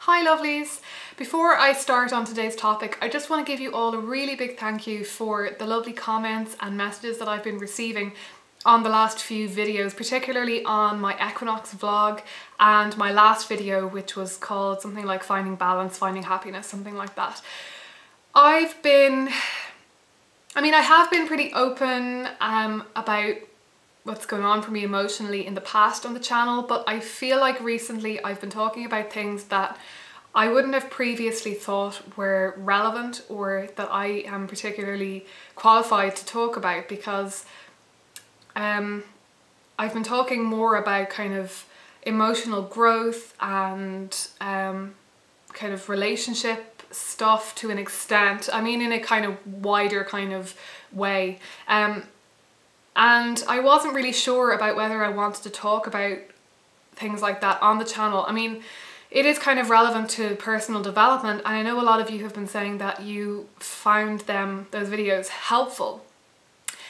Hi lovelies! Before I start on today's topic, I just want to give you all a really big thank you for the lovely comments and messages that I've been receiving on the last few videos, particularly on my equinox vlog and my last video, which was called something like Finding Balance, Finding Happiness, something like that. I have been pretty open about what's going on for me emotionally in the past on the channel, but I feel like recently I've been talking about things that I wouldn't have previously thought were relevant or that I am particularly qualified to talk about, because I've been talking more about kind of emotional growth and kind of relationship stuff to an extent. I mean, in a kind of wider kind of way. And I wasn't really sure about whether I wanted to talk about things like that on the channel. I mean, it is kind of relevant to personal development, and I know a lot of you have been saying that you found those videos helpful,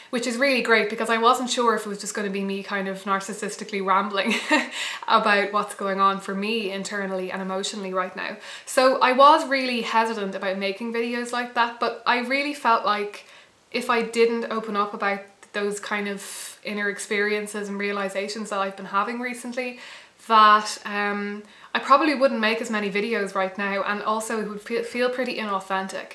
which is really great, because I wasn't sure if it was just going to be me kind of narcissistically rambling about what's going on for me internally and emotionally right now. So I was really hesitant about making videos like that, but I really felt like if I didn't open up about those kind of inner experiences and realizations that I've been having recently, that I probably wouldn't make as many videos right now, and also it would feel pretty inauthentic.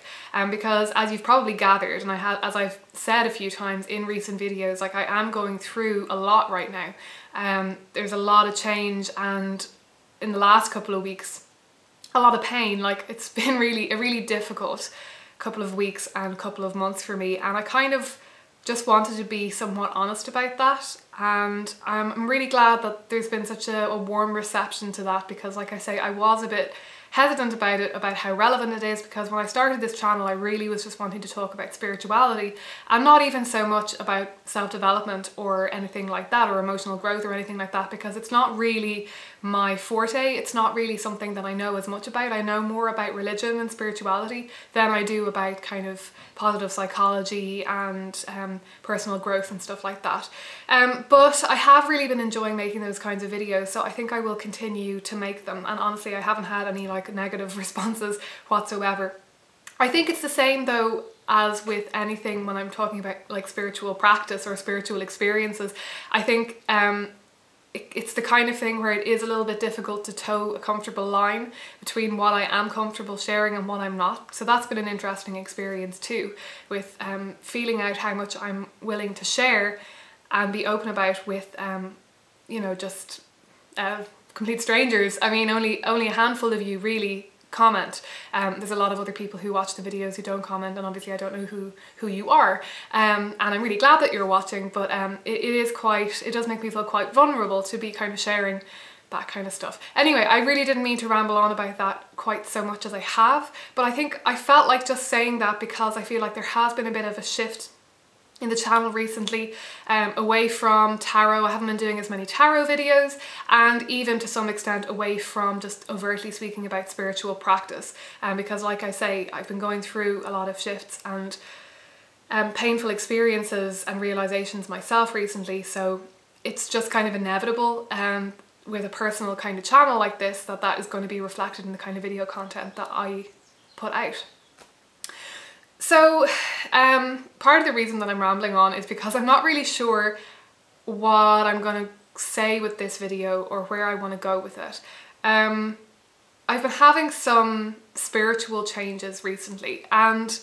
Because as you've probably gathered, and as I've said a few times in recent videos, like I am going through a lot right now. There's a lot of change, and in the last couple of weeks, a lot of pain. Like, it's been a really difficult couple of weeks and couple of months for me, and I kind of just wanted to be somewhat honest about that, and I'm really glad that there's been such a warm reception to that, because like I say, I was a bit hesitant about it, about how relevant it is, because when I started this channel I really was just wanting to talk about spirituality and not even so much about self-development or anything like that, or emotional growth or anything like that, because it's not really my forte. It's not really something that I know as much about. I know more about religion and spirituality than I do about kind of positive psychology and personal growth and stuff like that. But I have really been enjoying making those kinds of videos, so I think I will continue to make them, and honestly I haven't had any like negative responses whatsoever. I think it's the same though as with anything when I'm talking about like spiritual practice or spiritual experiences. I think it's the kind of thing where it is a little bit difficult to toe a comfortable line between what I am comfortable sharing and what I'm not. So that's been an interesting experience too, with feeling out how much I'm willing to share and be open about with you know, just complete strangers. I mean, only a handful of you really comment. There's a lot of other people who watch the videos who don't comment, and obviously I don't know who you are, and I'm really glad that you're watching, but it does make me feel quite vulnerable to be kind of sharing that kind of stuff. Anyway, I really didn't mean to ramble on about that quite so much as I have, but I think I felt like just saying that because I feel like there has been a bit of a shift in the channel recently, away from tarot. I haven't been doing as many tarot videos, and even to some extent away from just overtly speaking about spiritual practice, because like I say, I've been going through a lot of shifts and painful experiences and realizations myself recently, so it's just kind of inevitable with a personal kind of channel like this that is going to be reflected in the kind of video content that I put out. So part of the reason that I'm rambling on is because I'm not really sure what I'm going to say with this video or where I want to go with it. I've been having some spiritual changes recently, and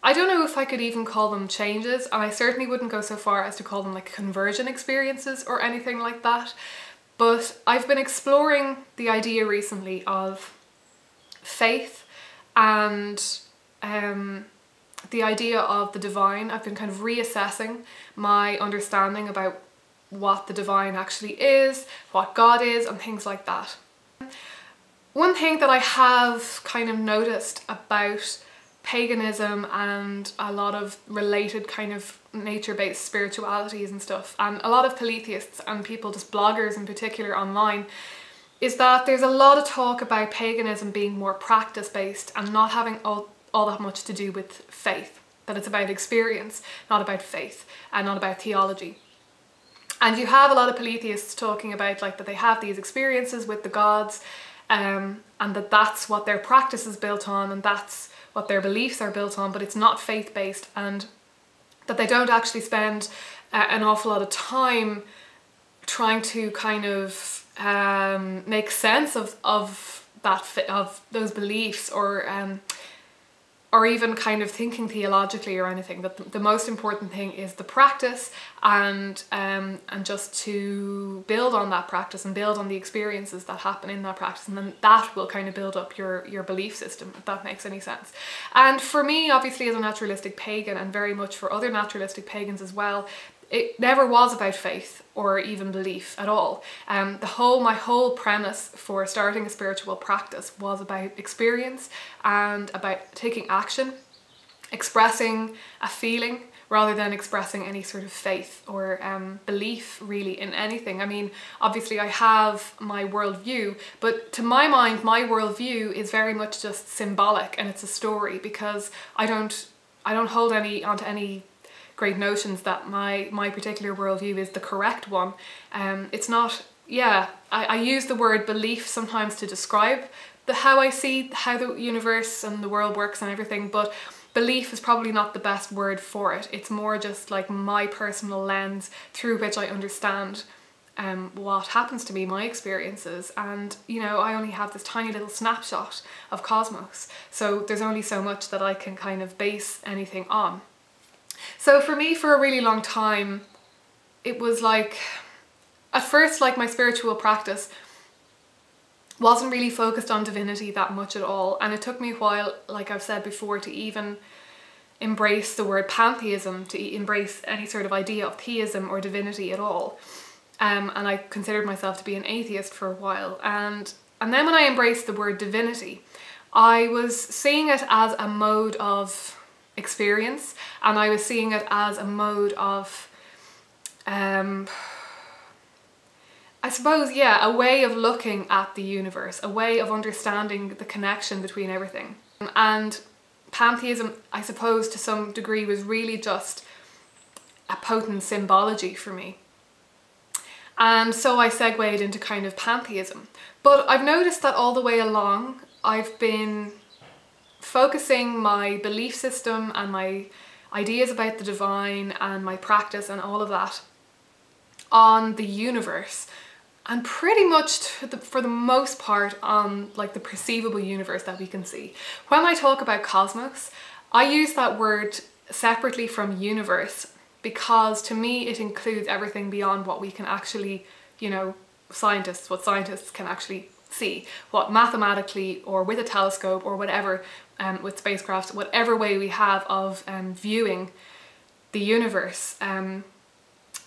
I don't know if I could even call them changes, and I certainly wouldn't go so far as to call them like conversion experiences or anything like that, but I've been exploring the idea recently of faith and the idea of the divine. I've been kind of reassessing my understanding about what the divine actually is, what God is, and things like that. One thing that I have kind of noticed about paganism and a lot of related kind of nature-based spiritualities and stuff, and a lot of polytheists and people, just bloggers in particular online, is that there's a lot of talk about paganism being more practice-based and not having all that much to do with faith, that it's about experience, not about faith, and not about theology. And you have a lot of polytheists talking about like that they have these experiences with the gods, and that that's what their practice is built on and that's what their beliefs are built on, but it's not faith-based, and that they don't actually spend an awful lot of time trying to kind of make sense of those beliefs, or even kind of thinking theologically or anything. That the most important thing is the practice, and just to build on that practice and build on the experiences that happen in that practice, and then that will kind of build up your belief system, if that makes any sense. And for me, obviously, as a naturalistic pagan, and very much for other naturalistic pagans as well, it never was about faith or even belief at all. My whole premise for starting a spiritual practice was about experience and about taking action, expressing a feeling rather than expressing any sort of faith or belief really in anything. I mean, obviously I have my worldview, but to my mind, my worldview is very much just symbolic, and it's a story, because I don't hold onto any great notions that my particular worldview is the correct one. It's not, I use the word belief sometimes to describe how I see how the universe and the world works and everything, but belief is probably not the best word for it. It's more just like my personal lens through which I understand what happens to me, my experiences. And you know, I only have this tiny little snapshot of cosmos, so there's only so much that I can kind of base anything on. So for me, for a really long time, it was like, at first, like, my spiritual practice wasn't really focused on divinity that much at all. And it took me a while, like I've said before, to even embrace the word pantheism, to embrace any sort of idea of theism or divinity at all. And I considered myself to be an atheist for a while. And then when I embraced the word divinity, I was seeing it as a mode of experience, and I was seeing it as a mode of I suppose, a way of looking at the universe, a way of understanding the connection between everything. And pantheism, I suppose, to some degree, was really just a potent symbology for me. And so I segued into kind of pantheism. But I've noticed that all the way along, I've been focusing my belief system and my ideas about the divine and my practice and all of that on the universe, and pretty much for the most part on like the perceivable universe that we can see. When I talk about cosmos, I use that word separately from universe, because to me it includes everything beyond what we can actually, you know, what scientists can actually see, what mathematically or with a telescope or whatever, with spacecraft, whatever way we have of viewing the universe.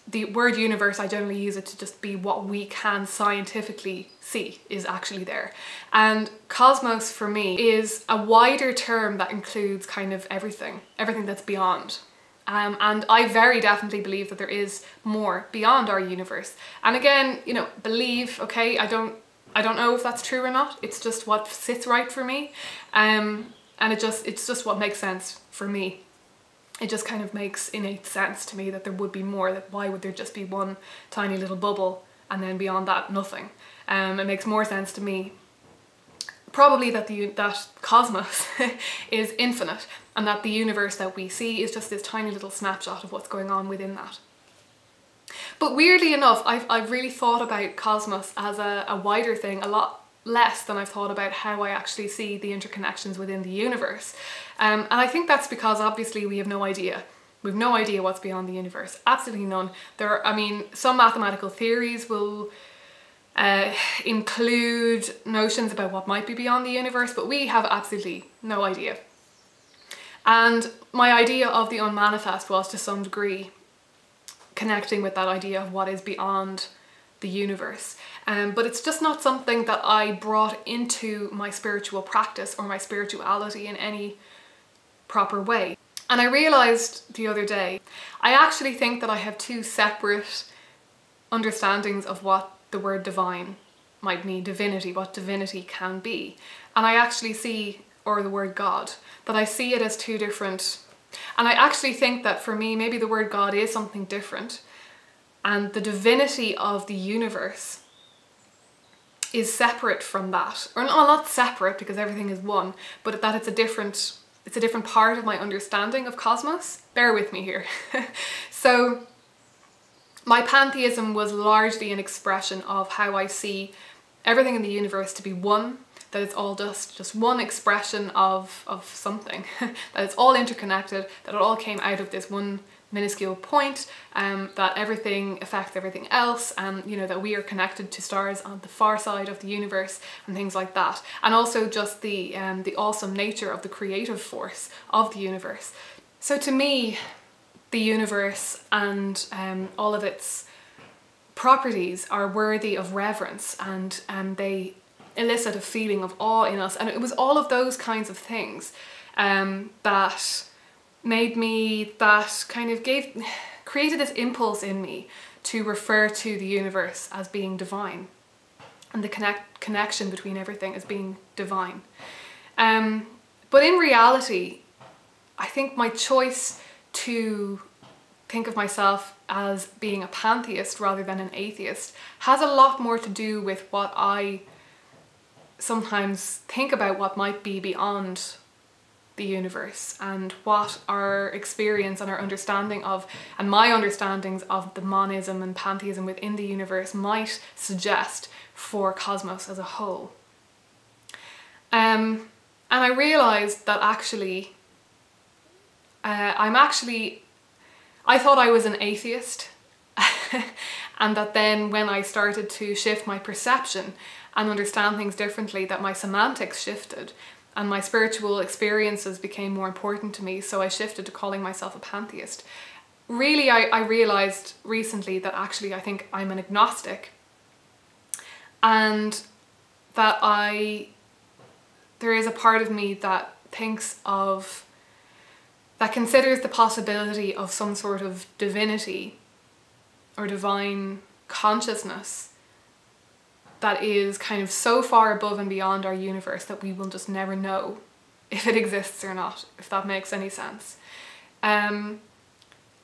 The word universe, I generally use it to just be what we can scientifically see is actually there. And cosmos for me is a wider term that includes kind of everything that's beyond. And I very definitely believe that there is more beyond our universe. And again, you know, believe, okay, I don't know if that's true or not. It's just what sits right for me. And it's just what makes sense for me. It just kind of makes innate sense to me that there would be more. That why would there just be one tiny little bubble and then beyond that nothing? It makes more sense to me probably that that cosmos is infinite, and that the universe that we see is just this tiny little snapshot of what's going on within that. But weirdly enough, I've really thought about cosmos as a wider thing a lot less than I've thought about how I actually see the interconnections within the universe. And I think that's because obviously we have no idea. We've no idea what's beyond the universe. Absolutely none. I mean, some mathematical theories will include notions about what might be beyond the universe, but we have absolutely no idea. And my idea of the unmanifest was to some degree connecting with that idea of what is beyond the universe. But it's just not something that I brought into my spiritual practice or my spirituality in any proper way. And I realized the other day, I actually think that I have two separate understandings of what the word divine might mean, divinity, what divinity can be. And I actually see, or the word God, that I see it as two different. And I actually think that for me, maybe the word God is something different. And the divinity of the universe is separate from that, or not separate because everything is one, but that it's a different part of my understanding of cosmos. Bear with me here. So my pantheism was largely an expression of how I see everything in the universe to be one, that it's all just one expression of something, that it's all interconnected, that it all came out of this one minuscule point, that everything affects everything else, and you know, that we are connected to stars on the far side of the universe and things like that. And also just the awesome nature of the creative force of the universe. So to me, the universe and all of its properties are worthy of reverence, and they elicit a feeling of awe in us. And it was all of those kinds of things that made me, that kind of created this impulse in me to refer to the universe as being divine, and the connection between everything as being divine. But in reality, I think my choice to think of myself as being a pantheist rather than an atheist has a lot more to do with what I sometimes think about what might be beyond the universe, and what our experience and our understanding of, and my understandings of the monism and pantheism within the universe might suggest for cosmos as a whole. And I realised that actually, I thought I was an atheist, and that then when I started to shift my perception and understand things differently, that my semantics shifted and my spiritual experiences became more important to me, so I shifted to calling myself a pantheist. Really, I realised recently that actually I think I'm an agnostic, and that there is a part of me that considers the possibility of some sort of divinity or divine consciousness that is kind of so far above and beyond our universe that we will just never know if it exists or not, if that makes any sense. And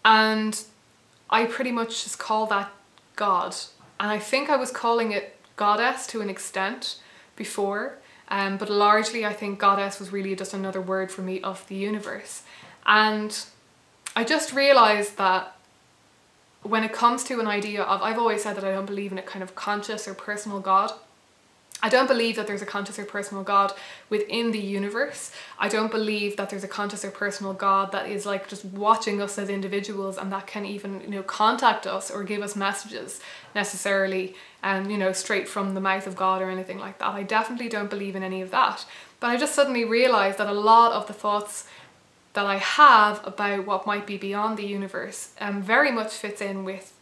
I pretty much just call that God. And I think I was calling it goddess to an extent before, but largely I think goddess was really just another word for me of the universe. And I just realised that when it comes to an idea of, I've always said that I don't believe in a kind of conscious or personal God. I don't believe that there's a conscious or personal God within the universe. I don't believe that there's a conscious or personal God that is like just watching us as individuals, and that can even, you know, contact us or give us messages necessarily, and you know, straight from the mouth of God or anything like that. I definitely don't believe in any of that. But I just suddenly realised that a lot of the thoughts that I have about what might be beyond the universe very much fits in with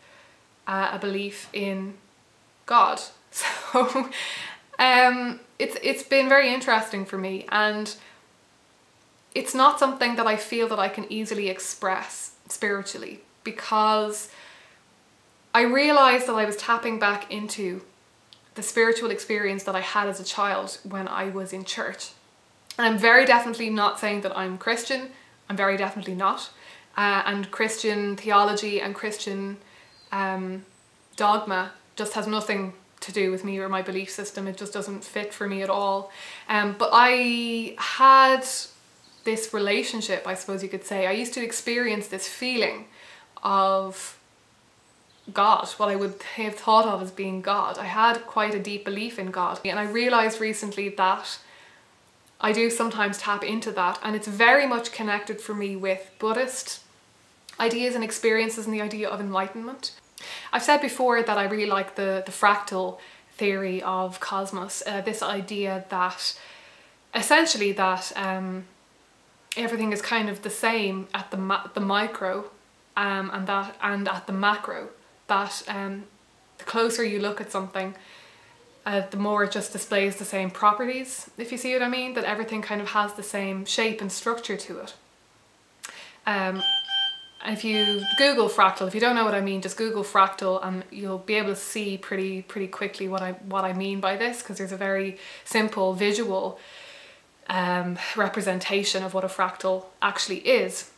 a belief in God. So it's been very interesting for me, and it's not something that I feel that I can easily express spiritually, because I realised that I was tapping back into the spiritual experience that I had as a child when I was in church. And I'm very definitely not saying that I'm Christian. I'm very definitely not. And Christian theology and Christian dogma just has nothing to do with me or my belief system. It just doesn't fit for me at all. But I had this relationship, I suppose you could say. I used to experience this feeling of God, what I would have thought of as being God. I had quite a deep belief in God. And I realised recently that I do sometimes tap into that, and it's very much connected for me with Buddhist ideas and experiences and the idea of enlightenment. I've said before that I really like the fractal theory of cosmos, this idea that essentially that everything is kind of the same at the micro and at the macro, that the closer you look at something, the more it just displays the same properties, if you see what I mean, that everything kind of has the same shape and structure to it. And if you Google fractal, if you don't know what I mean, just Google fractal and you'll be able to see pretty quickly what I mean by this, because there's a very simple visual representation of what a fractal actually is.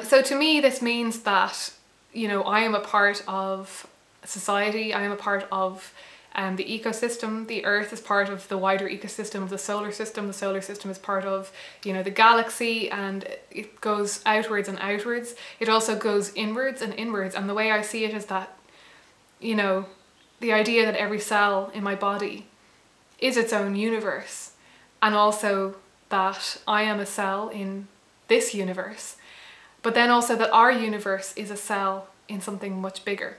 So to me this means that, you know, I am a part of society, I am a part of the ecosystem. The Earth is part of the wider ecosystem of the solar system. The solar system is part of, you know, the galaxy, and it goes outwards and outwards. It also goes inwards and inwards. And the way I see it is that, you know, the idea that every cell in my body is its own universe, and also that I am a cell in this universe, but then also that our universe is a cell in something much bigger.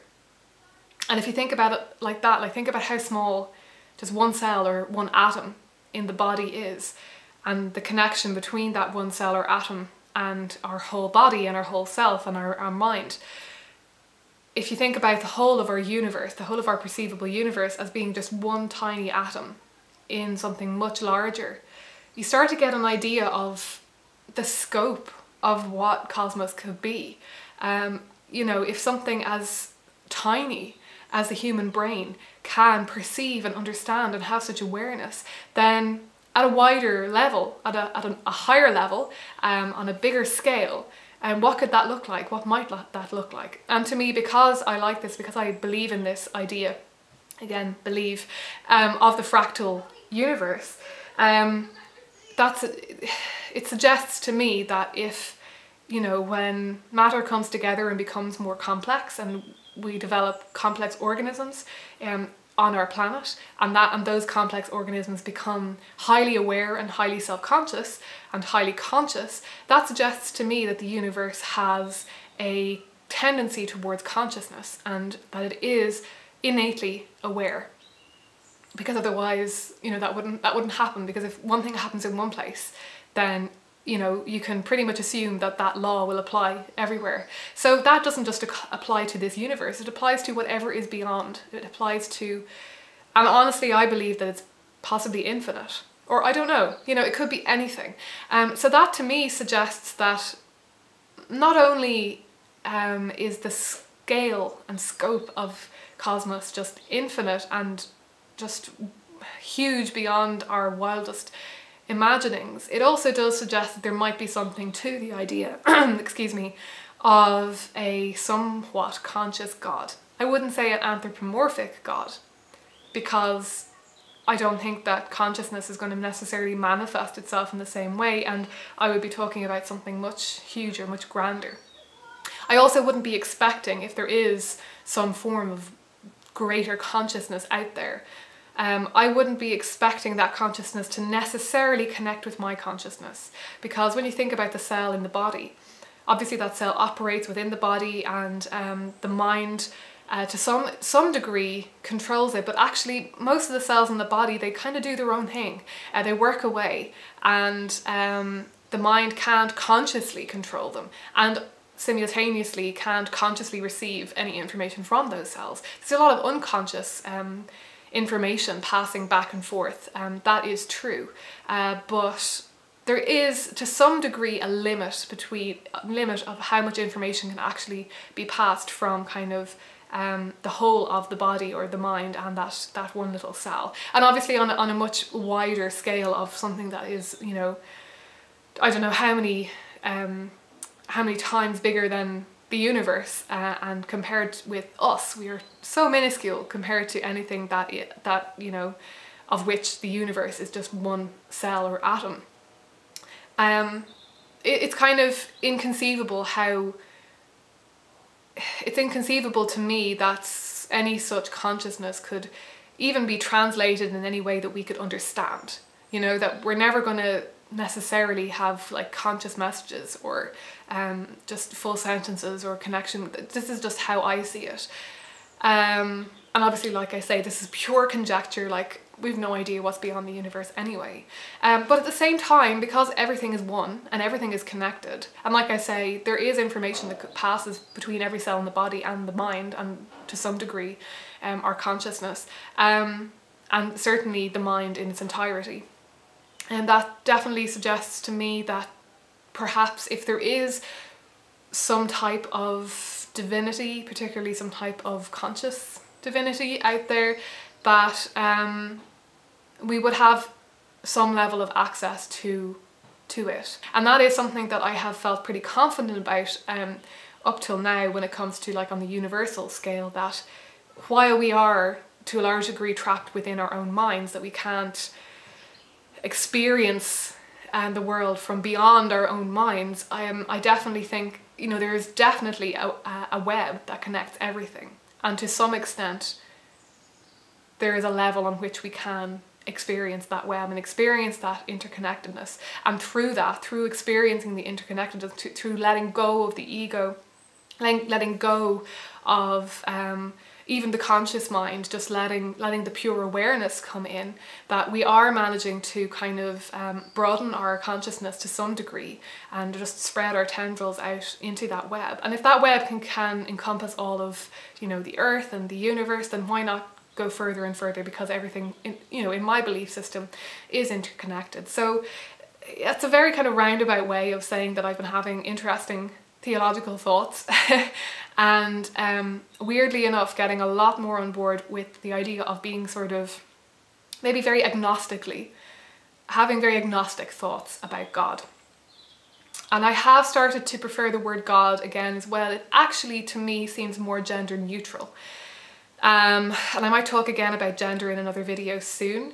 And if you think about it like that, like think about how small just one cell or one atom in the body is, and the connection between that one cell or atom and our whole body and our whole self and our mind. If you think about the whole of our universe, the whole of our perceivable universe as being just one tiny atom in something much larger, you start to get an idea of the scope of what cosmos could be. You know, if something as tiny as the human brain can perceive and understand and have such awareness, then at a wider level, at a higher level, on a bigger scale, what could that look like? What might that look like? And to me, because I like this, because I believe in this idea, again, believe, of the fractal universe, it suggests to me that if, you know, when matter comes together and becomes more complex and we develop complex organisms on our planet, and those complex organisms become highly aware and highly self-conscious and highly conscious, that suggests to me that the universe has a tendency towards consciousness and that it is innately aware. Because otherwise, you know, that wouldn't happen, because if one thing happens in one place, then, you know, you can pretty much assume that that law will apply everywhere. So that doesn't just apply to this universe, it applies to whatever is beyond. It applies to, and honestly I believe that it's possibly infinite, or I don't know, you know, it could be anything. So that to me suggests that not only is the scale and scope of cosmos just infinite and just huge beyond our wildest imaginings, it also does suggest that there might be something to the idea, excuse me, of a somewhat conscious God. I wouldn't say an anthropomorphic God, because I don't think that consciousness is going to necessarily manifest itself in the same way, and I would be talking about something much huger, much grander. I also wouldn't be expecting, if there is some form of greater consciousness out there, I wouldn't be expecting that consciousness to necessarily connect with my consciousness, because when you think about the cell in the body, obviously that cell operates within the body, and the mind to some degree controls it, but actually most of the cells in the body, they kind of do their own thing. They work away, and the mind can't consciously control them, and simultaneously can't consciously receive any information from those cells. There's a lot of unconscious information passing back and forth, that is true, but there is to some degree a limit of how much information can actually be passed from kind of the whole of the body or the mind and that one little cell. And obviously on a much wider scale of something that is, you know, I don't know how many times bigger than the universe, and compared with us, we are so minuscule compared to anything that you know, of which the universe is just one cell or atom. It's kind of inconceivable it's inconceivable to me that any such consciousness could even be translated in any way that we could understand. You know, that we're never going to necessarily have like conscious messages or just full sentences or connection. This is just how I see it. And obviously, like I say, this is pure conjecture, like we've no idea what's beyond the universe anyway. But at the same time, because everything is one and everything is connected, and like I say, there is information that passes between every cell in the body and the mind, and to some degree our consciousness, and certainly the mind in its entirety. And that definitely suggests to me that perhaps if there is some type of divinity, particularly some type of conscious divinity out there, that we would have some level of access to it. And that is something that I have felt pretty confident about up till now when it comes to like on the universal scale, that while we are to a large degree trapped within our own minds, that we can't experience the world from beyond our own minds. I definitely think, you know, there is definitely a web that connects everything, and to some extent there is a level on which we can experience that web and experience that interconnectedness, and through experiencing the interconnectedness, through letting go of the ego, letting go of even the conscious mind, just letting the pure awareness come in, that we are managing to kind of broaden our consciousness to some degree and just spread our tendrils out into that web. And if that web can encompass all of, you know, the earth and the universe, then why not go further and further, because everything, in my belief system, is interconnected. So it's a very kind of roundabout way of saying that I've been having interesting theological thoughts and weirdly enough getting a lot more on board with the idea of being sort of maybe very agnostically, having very agnostic thoughts about God. And I have started to prefer the word God again as well. It actually, to me, seems more gender neutral. And I might talk again about gender in another video soon,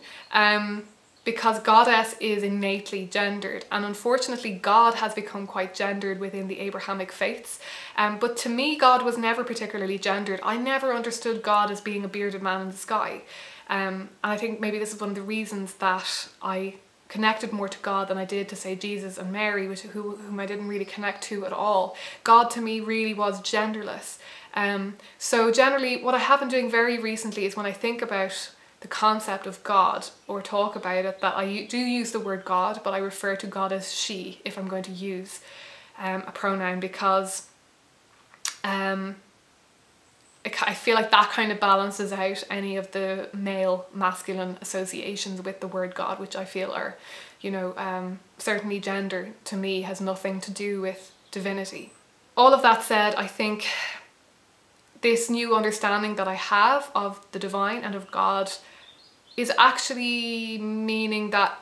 because goddess is innately gendered, and unfortunately God has become quite gendered within the Abrahamic faiths. But to me, God was never particularly gendered. I never understood God as being a bearded man in the sky. And I think maybe this is one of the reasons that I connected more to God than I did to, say, Jesus and Mary, whom I didn't really connect to at all. God to me really was genderless. So generally what I have been doing very recently is, when I think about the concept of God or talk about it, that I do use the word God, but I refer to God as she if I'm going to use a pronoun, because I feel like that kind of balances out any of the male masculine associations with the word God, which I feel are, certainly gender to me has nothing to do with divinity. All of that said, I think this new understanding that I have of the divine and of God is actually meaning that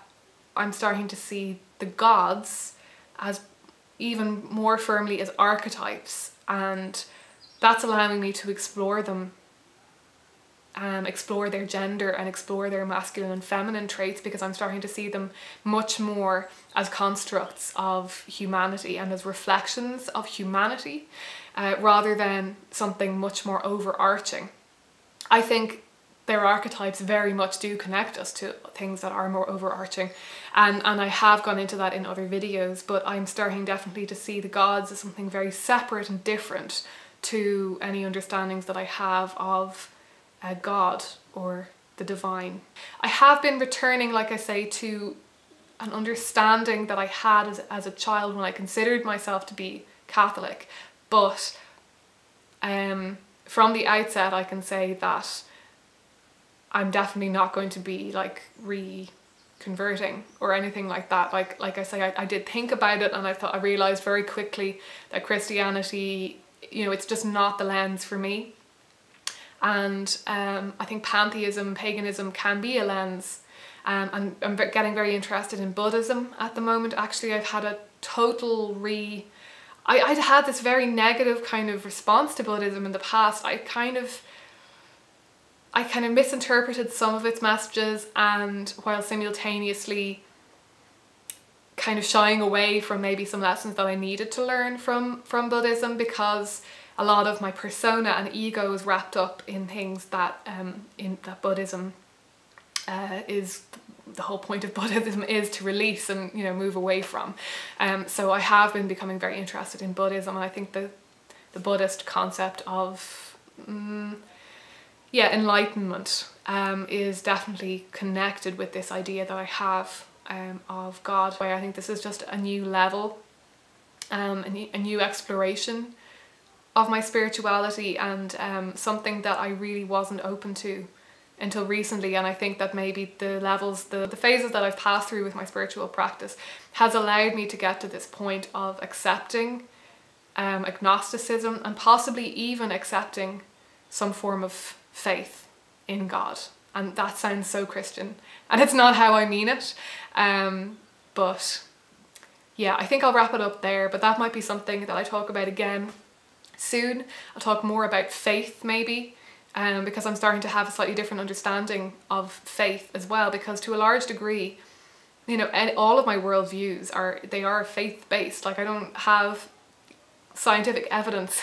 I'm starting to see the gods as even more firmly as archetypes, and that's allowing me to explore them, explore their gender and explore their masculine and feminine traits, because I'm starting to see them much more as constructs of humanity and as reflections of humanity, rather than something much more overarching. I think their archetypes very much do connect us to things that are more overarching, and I have gone into that in other videos, but I'm starting definitely to see the gods as something very separate and different to any understandings that I have of God or the divine. I have been returning, like I say, to an understanding that I had as a child when I considered myself to be Catholic, but from the outset I can say that I'm definitely not going to be like reconverting or anything like that. Like I say, I did think about it, and I realized very quickly that Christianity, it's just not the lens for me. And I think pantheism, paganism can be a lens. And I'm getting very interested in Buddhism at the moment. Actually, I've had a total I'd had this very negative kind of response to Buddhism in the past. I kind of misinterpreted some of its messages, and while simultaneously kind of shying away from maybe some lessons that I needed to learn from Buddhism, because a lot of my persona and ego is wrapped up in things that that Buddhism is, the whole point of Buddhism is to release and move away from. So I have been becoming very interested in Buddhism, and I think the Buddhist concept of enlightenment is definitely connected with this idea that I have of God. I think this is just a new level, a new exploration of my spirituality, and something that I really wasn't open to until recently. And I think that maybe the levels, the phases that I've passed through with my spiritual practice has allowed me to get to this point of accepting agnosticism, and possibly even accepting some form of faith in God. And that sounds so Christian, and it's not how I mean it. But yeah, I think I'll wrap it up there, but that might be something that I talk about again soon. I'll talk more about faith maybe, because I'm starting to have a slightly different understanding of faith as well, because to a large degree, you know, all of my worldviews are faith-based. Like, I don't have scientific evidence,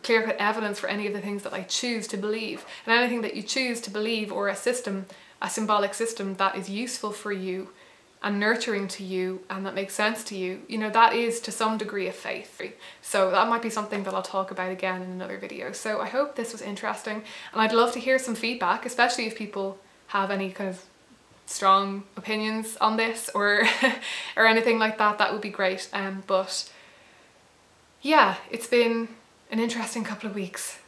clear-cut evidence for any of the things that I choose to believe. And anything that you choose to believe, or a system, a symbolic system that is useful for you and nurturing to you and that makes sense to you, you know, that is to some degree a faith. So that might be something that I'll talk about again in another video. So I hope this was interesting, and I'd love to hear some feedback, especially if people have any kind of strong opinions on this or or anything like that. That would be great. But yeah, it's been an interesting couple of weeks.